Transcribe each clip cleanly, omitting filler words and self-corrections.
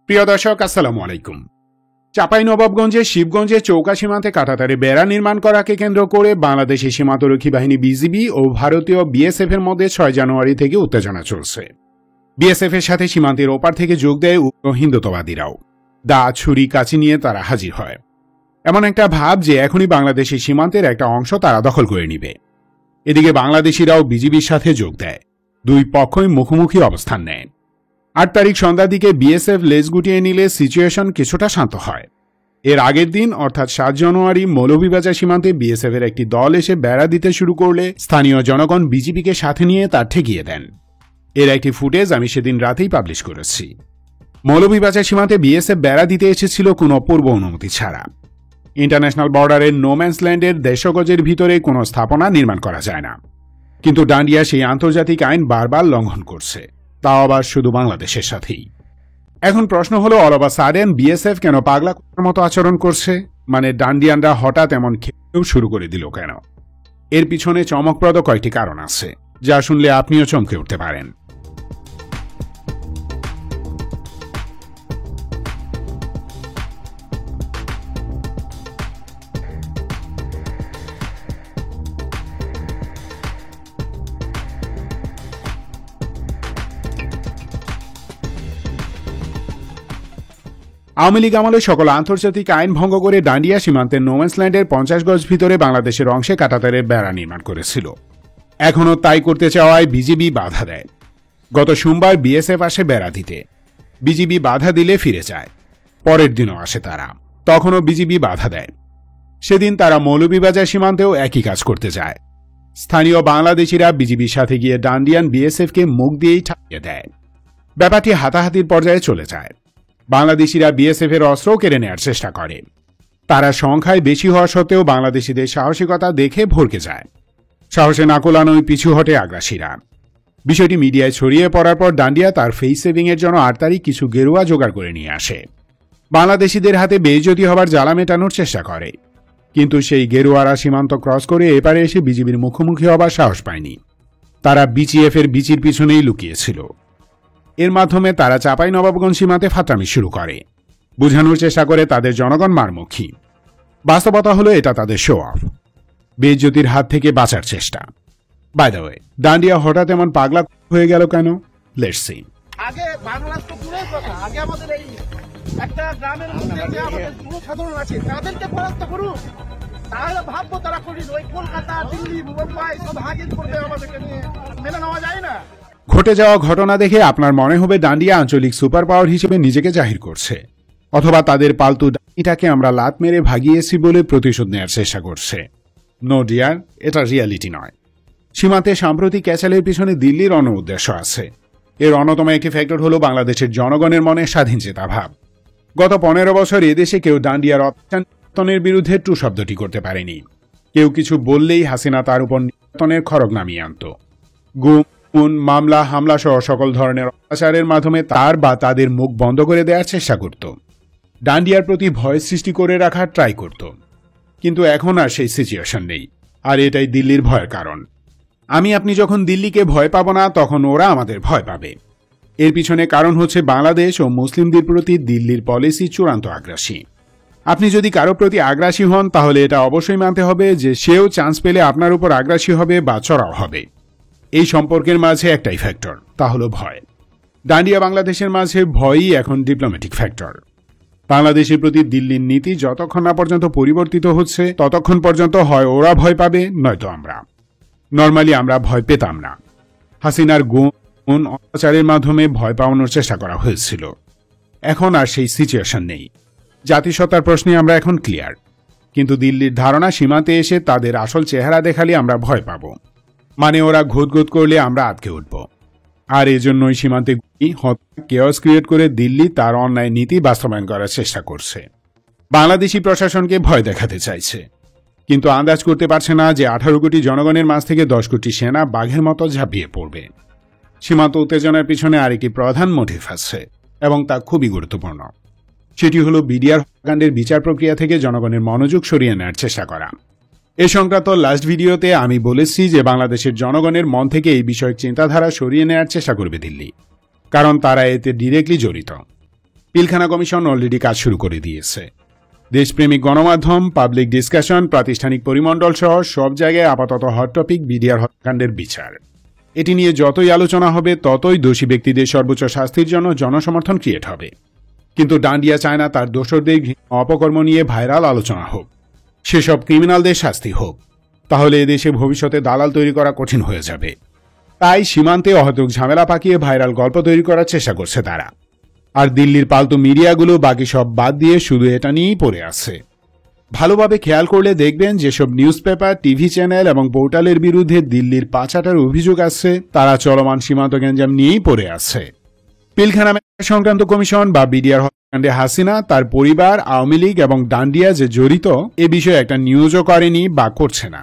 প্রিয় দর্শক, আসসালামু আলাইকুম। চাঁপাইনবাবগঞ্জের শিবগঞ্জের চৌকা সীমান্তে কাঁটাতারে বেড়া নির্মাণ করাকে কেন্দ্র করে বাংলাদেশি সীমান্তরক্ষী বাহিনী বিজিবি ও ভারতীয় বিএসএফ এর মধ্যে 6 জানুয়ারি থেকে উত্তেজনা চলছে। বিএসএফ এর সাথে সীমান্তের ওপার থেকে যোগ দেয় উগ্র হিন্দুত্ববাদীরাও। দা, ছুরি, কাঁচি নিয়ে তারা হাজির হয়। এমন একটা ভাব যে এখনই বাংলাদেশি সীমান্তের একটা অংশ তারা দখল করে নিবে। এদিকে বাংলাদেশিরাও বিজিবির সাথে যোগ দেয়। দুই পক্ষই মুখোমুখি অবস্থান নেয়। 8 তারিখ সন্ধ্যার দিকে বিএসএফ লেজ গুটিয়ে নিলে সিচুয়েশন কিছুটা শান্ত হয়। এর আগের দিন অর্থাৎ 7 জানুয়ারি মৌলভীবাজার সীমান্তে বিএসএফ এর একটি দল এসে বেড়া দিতে শুরু করলে স্থানীয় জনগণ বিজিবিকে সাথে নিয়ে তার ঠেকিয়ে দেন। এর একটি ফুটেজ আমি সেদিন রাতেই পাবলিশ করেছি। মৌলভীবাজার সীমান্তে বিএসএফ বেড়া দিতে এসেছিল কোনো পূর্ব অনুমতি ছাড়া। ইন্টারন্যাশনাল বর্ডারের নোম্যান্স ল্যান্ডের 150 গজের ভিতরে কোনো স্থাপনা নির্মাণ করা যায় না, কিন্তু ডান্ডিয়া সেই আন্তর্জাতিক আইন বারবার লঙ্ঘন করছে, তাও আবার শুধু বাংলাদেশের সাথেই। এখন প্রশ্ন হলো, all of a sudden BSF কেন পাগলা কুকুরের মতো আচরণ করছে? মানে ডান্ডিয়ানরা হঠাৎ এমন খেতেও শুরু করে দিল কেন? এর পিছনে চমকপ্রদ কয়েকটি কারণ আছে, যা শুনলে আপনিও চমকে উঠতে পারেন। আওয়ামী লীগ আমলে সকল আন্তর্জাতিক আইন ভঙ্গ করে ডান্ডিয়া সীমান্তের নোম্যান্সল্যান্ডের 50 গজ ভিতরে বাংলাদেশের অংশে কাঁটাতারের বেড়া নির্মাণ করেছিল। এখনও তাই করতে চাওয়ায় বিজিবি বাধা দেয়। গত সোমবার বিএসএফ আসে বেড়া দিতে। বিজিবি বাধা দিলে ফিরে যায়। পরের দিনও আসে তারা, তখনও বিজিবি বাধা দেয়। সেদিন তারা মৌলভীবাজার সীমান্তেও একই কাজ করতে যায়। স্থানীয় বাংলাদেশিরা বিজিবির সাথে গিয়ে ডান্ডিয়ান বিএসএফকে মুখ দিয়েই ঠাকিয়ে দেয়। ব্যাপারটি হাতাহাতির পর্যায়ে চলে যায়। বাংলাদেশিরা বিএসএফ এর অস্ত্র কেড়ে নেওয়ার চেষ্টা করে। তারা সংখ্যায় বেশি হওয়া সত্ত্বেও বাংলাদেশিদের সাহসিকতা দেখে ভড়কে যায়। সাহসে না কোলানোই পিছু হটে আগ্রাসীরা। বিষয়টি মিডিয়ায় ছড়িয়ে পড়ার পর ডান্ডিয়া তার ফেস সেভিং এর জন্য 8 তারিখ কিছু গেরুয়া জোগাড় করে নিয়ে আসে। বাংলাদেশিদের হাতে বেইজ্জতি হবার জ্বালা মেটানোর চেষ্টা করে, কিন্তু সেই গেরুয়ারা সীমান্ত ক্রস করে এপারে এসে বিজিবির মুখোমুখি হবার সাহস পায়নি। তারা বিজিএফ এর বিচির পিছনেই লুকিয়েছিল। এর মাধ্যমে তারা চাঁপাইনবাবগঞ্জ সীমান্তে ফাত্রামি শুরু করে, বোঝানোর চেষ্টা করে তাদের জনগণ মারমুখী। বাস্তবতা হলো এটা তাদের শো অফ, বেইজ্জতির হাত থেকে বাঁচার চেষ্টা। বাই দ্য ওয়ে, ডান্ডিয়া হঠাৎ এমন পাগলা হয়ে গেল কেন? Let's see. আগে বাংলাদেশ তো দূরের কথা, আগে আমাদের এই একটা গ্রামের মধ্যে যে আমাদের পুরো সাধারণ আছে তাদেরকে পরাস্ত করুন, তাহলে ভাববো তারা করিস। ওই কলকাতা, দিল্লি, মুম্বাই সব হাজির করবে আমাদেরকে নিয়ে, মেনে নেওয়া যায় না। ঘটে যাওয়া ঘটনা দেখে আপনার মনে হবে ডান্ডিয়া আঞ্চলিক সুপার পাওয়ার হিসেবে নিজেকে জাহির করছে, অথবা তাদের পালতু ডাইনিটাকে আমরা লাত মেরে ভাগিয়েছি বলে প্রতিশোধ নেওয়ার চেষ্টা করছে। নো ডিয়ার, এটা রিয়ালিটি নয়। সীমান্তে সাম্প্রতিক ক্যাচালের পিছনে দিল্লির অন্য উদ্দেশ্য আছে। এর অন্যতম একটি ফ্যাক্টর হল বাংলাদেশের জনগণের মনে স্বাধীন চেতাভাব। গত 15 বছর এদেশে কেউ ডান্ডিয়ার অত্যাচারের বিরুদ্ধে টু শব্দটি করতে পারেনি। কেউ কিছু বললেই হাসিনা তার উপর নির্যাতনের খড়গ নামিয়ে আনত। গুম, মামলা, হামলা সহ সকল ধরনের অত্যাচারের মাধ্যমে তার বা তাদের মুখ বন্ধ করে দেওয়ার চেষ্টা করত। ডান্ডিয়ার প্রতি ভয় সৃষ্টি করে রাখার ট্রাই করত। কিন্তু এখন আর সেই সিচুয়েশন নেই, আর এটাই দিল্লির ভয়ের কারণ। আপনি যখন দিল্লিকে ভয় পাবো না, তখন ওরা আমাদের ভয় পাবে। এর পিছনে কারণ হচ্ছে বাংলাদেশ ও মুসলিমদের প্রতি দিল্লির পলিসি চূড়ান্ত আগ্রাসী। আপনি যদি কারো প্রতি আগ্রাসী হন, তাহলে এটা অবশ্যই মানতে হবে যে সেও চান্স পেলে আপনার উপর আগ্রাসী হবে বা চড়াও হবে। এই সম্পর্কের মাঝে একটাই ফ্যাক্টর, তা হলো ভয়। ডান্ডিয়া বাংলাদেশের মাঝে ভয়ই এখন ডিপ্লোম্যাটিক ফ্যাক্টর। বাংলাদেশের প্রতি দিল্লির নীতি যতক্ষণ না পর্যন্ত পরিবর্তিত হচ্ছে, ততক্ষণ পর্যন্ত হয় ওরা ভয় পাবে, নয়তো আমরা। নর্মালি আমরা ভয় পেতাম না। হাসিনার গুম, অত্যাচারের মাধ্যমে ভয় পাওয়ানোর চেষ্টা করা হয়েছিল। এখন আর সেই সিচুয়েশন নেই। জাতিসত্তার প্রশ্নে আমরা এখন ক্লিয়ার, কিন্তু দিল্লির ধারণা সীমান্তে এসে তাদের আসল চেহারা দেখালে আমরা ভয় পাব, মানে ওরা ঘুতঘুত করলে আমরা আটকে উঠব। আর এজন্যই সীমান্তে কেওস ক্রিয়েট করে দিল্লি তার অন্যায় নীতি বাস্তবায়ন করার চেষ্টা করছে। বাংলাদেশি প্রশাসনকে ভয় দেখাতে চাইছে, কিন্তু আন্দাজ করতে পারছে না যে 18 কোটি জনগণের মাঝ থেকে 10 কোটি সেনা বাঘের মতো ঝাঁপিয়ে পড়বে। সীমান্ত উত্তেজনার পিছনে আরেকটি প্রধান মোটিভ আছে, এবং তা খুবই গুরুত্বপূর্ণ। সেটি হল বিডিআর হত্যাকাণ্ডের বিচার প্রক্রিয়া থেকে জনগণের মনোযোগ সরিয়ে নেওয়ার চেষ্টা করা। এ সংক্রান্ত লাস্ট ভিডিওতে আমি বলেছি যে বাংলাদেশের জনগণের মন থেকে এই বিষয়ক চিন্তাধারা সরিয়ে নেওয়ার চেষ্টা করবে দিল্লি, কারণ তারা এতে ডিরেক্টলি জড়িত। পিলখানা কমিশন অলরেডি কাজ শুরু করে দিয়েছে। দেশপ্রেমিক গণমাধ্যম, পাবলিক ডিসকাশন, প্রাতিষ্ঠানিক পরিমণ্ডল সহ সব জায়গায় আপাতত হট টপিক বিডিআর হত্যাকাণ্ডের বিচার। এটি নিয়ে যতই আলোচনা হবে ততই দোষী ব্যক্তিদের সর্বোচ্চ শাস্তির জন্য জনসমর্থন ক্রিয়েট হবে। কিন্তু ডান্ডিয়া চায় না তার দোসরদের অপকর্ম নিয়ে ভাইরাল আলোচনা হোক, সেসব ক্রিমিনালদের শাস্তি হোক। তাহলে এদেশে ভবিষ্যতে দালাল তৈরি করা কঠিন হয়ে যাবে। তাই সীমান্তে অহেতুক ঝামেলা পাকিয়ে ভাইরাল গল্প তৈরি করার চেষ্টা করছে তারা। আর দিল্লির পালতু মিডিয়াগুলো বাকি সব বাদ দিয়ে শুধু এটা নিয়েই পড়ে আছে। ভালোভাবে খেয়াল করলে দেখবেন যেসব নিউজ পেপার, টিভি চ্যানেল এবং পোর্টালের বিরুদ্ধে দিল্লির পাচারের অভিযোগ আছে তারা চলমান সীমান্ত গ্যাঞ্জাম নিয়েই পড়ে আছে। পিলখানা সংক্রান্ত কমিশন বা বিডিআর হত্যাকাণ্ডে হাসিনা, তার পরিবার, আওয়ামী লীগ এবং ডান্ডিয়া যে জড়িত এ বিষয়ে একটা নিউজও করেনি বা করছে না।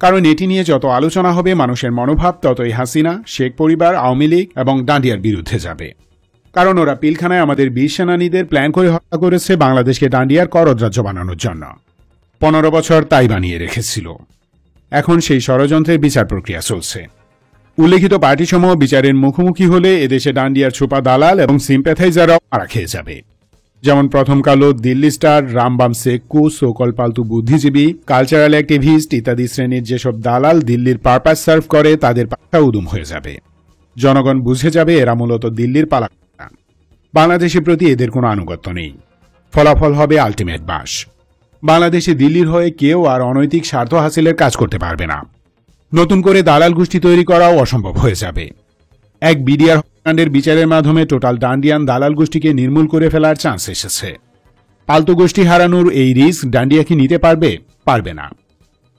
কারণ এটি নিয়ে যত আলোচনা হবে মানুষের মনোভাব ততই হাসিনা, শেখ পরিবার, আওয়ামী লীগ এবং ডান্ডিয়ার বিরুদ্ধে যাবে। কারণ ওরা পিলখানায় আমাদের বীর সেনানীদের প্ল্যান করে হত্যা করেছে বাংলাদেশকে ডান্ডিয়ার করদ-রাজ্য বানানোর জন্য। 15 বছর তাই বানিয়ে রেখেছিল। এখন সেই ষড়যন্ত্রের বিচার প্রক্রিয়া চলছে। উল্লেখিত পার্টিসমূহ বিচারের মুখোমুখি হলে এদেশে ডান্ডিয়ার ছোপা দালাল এবং সিম্প্যাথাইজাররাও মারা খেয়ে যাবে। যেমন প্রথম কালো, দিল্লি স্টার, রামবাম সেক্কু, সোকল পালতু বুদ্ধিজীবী, কালচারাল অ্যাক্টিভিস্ট ইত্যাদি শ্রেণীর যেসব দালাল দিল্লির পারপাস সার্ভ করে তাদের পাশা উদুম হয়ে যাবে। জনগণ বুঝে যাবে এরা মূলত দিল্লির পালা, বাংলাদেশের প্রতি এদের কোনো আনুগত্য নেই। ফলাফল হবে আলটিমেট বাস। বাংলাদেশে দিল্লির হয়ে কেউ আর অনৈতিক স্বার্থ হাসিলের কাজ করতে পারবে না। নতুন করে দালাল গোষ্ঠী তৈরি করাও অসম্ভব হয়ে যাবে। এক বিডিআর হত্যাকাণ্ডের বিচারের মাধ্যমে টোটাল ডান্ডিয়ান দালাল গোষ্ঠীকে নির্মূল করে ফেলার চান্স এসেছে। পালতু গোষ্ঠী হারানোর এই রিস্ক ডান্ডিয়া কি নিতে পারবে? পারবে না।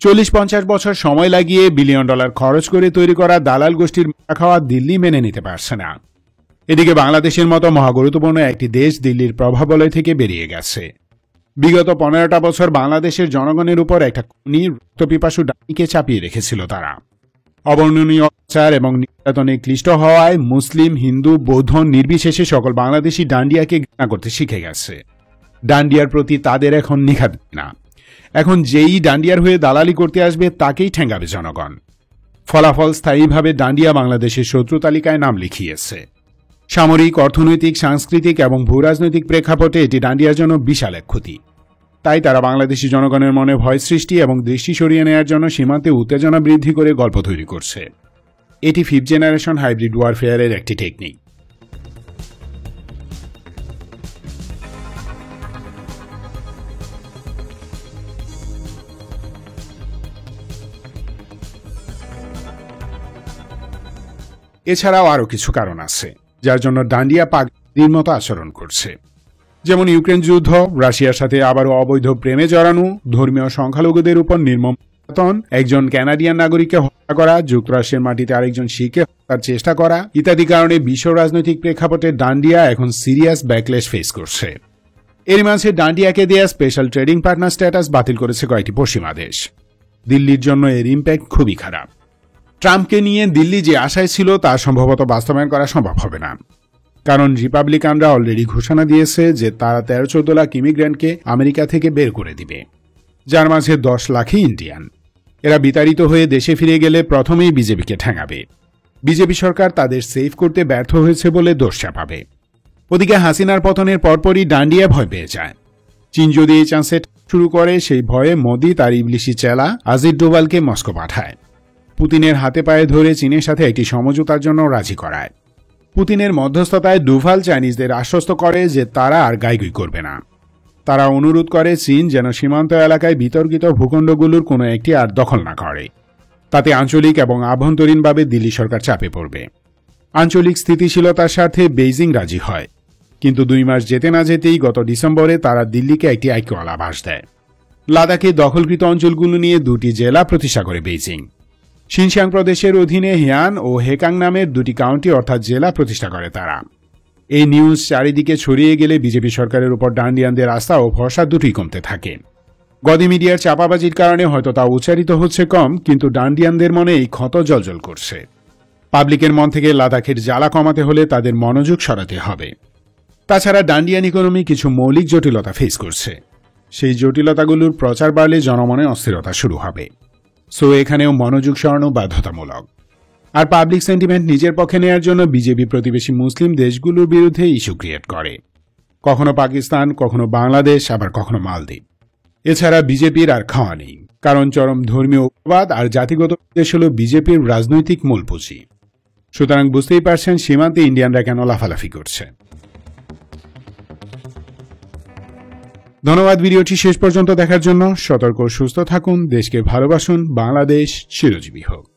40-50 বছর সময় লাগিয়ে বিলিয়ন ডলার খরচ করে তৈরি করা দালাল গোষ্ঠীর মাথা খাওয়া দিল্লি মেনে নিতে পারছে না। এদিকে বাংলাদেশের মতো মহাগুরুত্বপূর্ণ একটি দেশ দিল্লির প্রভাবলয় থেকে বেরিয়ে গেছে। বিগত 15টা বছর বাংলাদেশের জনগণের উপর একটা খুনি রক্তপিপাসু ডাইনিকে চাপিয়ে রেখেছিল তারা। অবর্ণনীয় অত্যাচার এবং নির্যাতনে ক্লিষ্ট হওয়ায় মুসলিম, হিন্দু, বৌদ্ধ নির্বিশেষে সকল বাংলাদেশি ডান্ডিয়াকে ঘৃণা করতে শিখে গেছে। ডান্ডিয়ার প্রতি তাদের এখন নিখাদ না। এখন যেই ডান্ডিয়ার হয়ে দালালি করতে আসবে তাকেই ঠেঙ্গাবে জনগণ। ফলাফল স্থায়ীভাবে ডান্ডিয়া বাংলাদেশের শত্রু তালিকায় নাম লিখিয়েছে। সামরিক, অর্থনৈতিক, সাংস্কৃতিক এবং ভূরাজনৈতিক প্রেক্ষাপটে এটি ডান্ডিয়ার জন্য বিশাল এক ক্ষতি। তাই তারা বাংলাদেশি জনগণের মনে ভয় সৃষ্টি এবং দৃষ্টি সরিয়ে নেওয়ার জন্য সীমান্তে উত্তেজনা বৃদ্ধি করে গল্প তৈরি করছে। এটি 5th জেনারেশন হাইব্রিড ওয়ারফেয়ারের একটি টেকনিক। এছাড়াও আরও কিছু কারণ আছে যার জন্য ডান্ডিয়া পাগলির মতো আচরণ করছে। যেমন ইউক্রেন যুদ্ধ, রাশিয়ার সাথে আবারও অবৈধ প্রেমে জড়ানো, ধর্মীয় সংখ্যালঘুদের উপর নির্মম নির্যাতন, একজন কানাডিয়ান নাগরিককে হত্যা করা, যুক্তরাষ্ট্রের মাটিতে আরেকজন শিখকে হত্যার চেষ্টা করা ইত্যাদি কারণে বিশ্ব রাজনৈতিক প্রেক্ষাপটে ডান্ডিয়া এখন সিরিয়াস ব্যাকলেশ ফেস করছে। এর মাঝে ডান্ডিয়াকে দেয়া স্পেশাল ট্রেডিং পার্টনার স্ট্যাটাস বাতিল করেছে কয়েকটি পশ্চিমা দেশ। দিল্লির জন্য এর ইম্প্যাক্ট খুবই খারাপ। ট্রাম্পকে নিয়ে দিল্লি যে আশায় ছিল তা সম্ভবত বাস্তবায়ন করা সম্ভব হবে না। কারণ রিপাবলিকানরা অলরেডি ঘোষণা দিয়েছে যে তারা 13-14 লাখ ইমিগ্রেন্টকে আমেরিকা থেকে বের করে দিবে, যার মাঝে 10 লাখই ইন্ডিয়ান। এরা বিতাড়িত হয়ে দেশে ফিরে গেলে প্রথমেই বিজেপিকে ঠেঙাবে। বিজেপি সরকার তাদের সেভ করতে ব্যর্থ হয়েছে বলে দোষ চাপাবে। ওদিকে হাসিনার পতনের পরপরই ডান্ডিয়া ভয় পেয়ে যায়। চীন যদি এই চান্সে শুরু করে সেই ভয়ে মোদি তার ইবলিশি চেলা আজিজ ডোভালকে মস্কো পাঠায়। পুতিনের হাতে পায়ে ধরে চীনের সাথে একটি সমঝোতার জন্য রাজি করায়। পুতিনের মধ্যস্থতায় ডোভাল চাইনিজদের আশ্বস্ত করে যে তারা আর গাইগুই করবে না। তারা অনুরোধ করে চীন যেন সীমান্ত এলাকায় বিতর্কিত ভূখণ্ডগুলোর কোনো একটি আর দখল না করে। তাতে আঞ্চলিক এবং আভ্যন্তরীণভাবে দিল্লি সরকার চাপে পড়বে। আঞ্চলিক স্থিতিশীলতার স্বার্থে বেইজিং রাজি হয়, কিন্তু 2 মাস যেতে না যেতেই গত ডিসেম্বরে তারা দিল্লিকে একটি ঐক্যের আভাস দেয়। লাদাখে দখলকৃত অঞ্চলগুলো নিয়ে 2টি জেলা প্রতিষ্ঠা করে বেইজিং। শিনজিয়াং প্রদেশের অধীনে হিয়ান ও হেকাং নামের 2টি কাউন্টি অর্থাৎ জেলা প্রতিষ্ঠা করে তারা। এই নিউজ চারিদিকে ছড়িয়ে গেলে বিজেপি সরকারের উপর ডান্ডিয়ানদের আস্থা ও ভরসা দুটোই কমতে থাকে। গদি মিডিয়ার চাপাবাজির কারণে হয়তো তা উচ্চারিত হচ্ছে কম, কিন্তু ডান্ডিয়ানদের মনে এই ক্ষত জ্বলজ্বল করছে। পাবলিকের মন থেকে লাদাখের জ্বালা কমাতে হলে তাদের মনোযোগ সরাতে হবে। তাছাড়া ডান্ডিয়ান ইকোনমি কিছু মৌলিক জটিলতা ফেস করছে। সেই জটিলতাগুলোর প্রচার বাড়লে জনমনে অস্থিরতা শুরু হবে। সো এখানেও মনোযোগ সরানো বাধ্যতামূলক। আর পাবলিক সেন্টিমেন্ট নিজের পক্ষে নেয়ার জন্য বিজেপি প্রতিবেশী মুসলিম দেশগুলোর বিরুদ্ধে ইস্যু ক্রিয়েট করে। কখনো পাকিস্তান, কখনো বাংলাদেশ, আবার কখনো মালদ্বীপ। এছাড়া বিজেপির আর খাওয়া নেই, কারণ চরম ধর্মীয় উগ্রবাদ আর জাতিগত বিদ্বেষ হল বিজেপির রাজনৈতিক মূল পুঁজি। সুতরাং বুঝতেই পারছেন সীমান্তে ইন্ডিয়ানরা কেন লাফালাফি করছে। ধন্যবাদ ভিডিওটি শেষ পর্যন্ত দেখার জন্য। সতর্ক, সুস্থ থাকুন, দেশকে ভালোবাসুন, বাংলাদেশ চিরজীবী হোক।